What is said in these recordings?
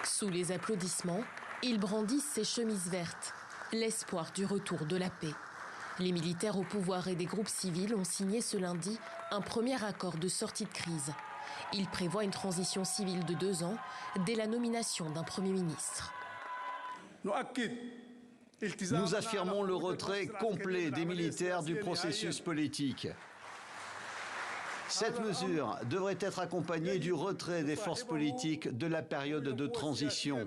Sous les applaudissements, ils brandissent ces chemises vertes, l'espoir du retour de la paix. Les militaires au pouvoir et des groupes civils ont signé ce lundi un premier accord de sortie de crise. Il prévoit une transition civile de 2 ans dès la nomination d'un Premier ministre. Nous affirmons le retrait complet des militaires du processus politique. Cette mesure devrait être accompagnée du retrait des forces politiques de la période de transition,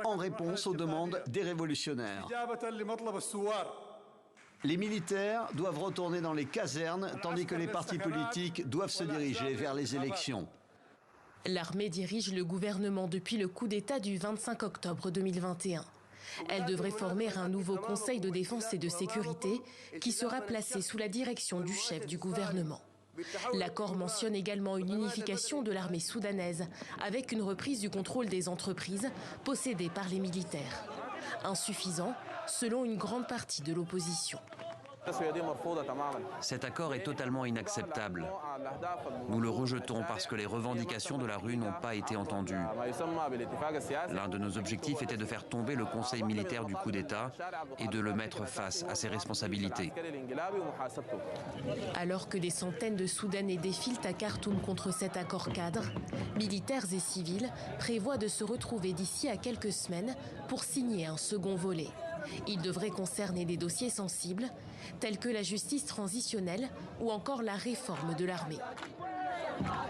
en réponse aux demandes des révolutionnaires. Les militaires doivent retourner dans les casernes, tandis que les partis politiques doivent se diriger vers les élections. L'armée dirige le gouvernement depuis le coup d'État du 25 octobre 2021. Elle devrait former un nouveau conseil de défense et de sécurité qui sera placé sous la direction du chef du gouvernement. L'accord mentionne également une unification de l'armée soudanaise avec une reprise du contrôle des entreprises possédées par les militaires. Insuffisant, selon une grande partie de l'opposition. Cet accord est totalement inacceptable. Nous le rejetons parce que les revendications de la rue n'ont pas été entendues. L'un de nos objectifs était de faire tomber le conseil militaire du coup d'État et de le mettre face à ses responsabilités. Alors que des centaines de Soudanais défilent à Khartoum contre cet accord cadre, militaires et civils prévoient de se retrouver d'ici à quelques semaines pour signer un second volet. Il devrait concerner des dossiers sensibles, tels que la justice transitionnelle ou encore la réforme de l'armée.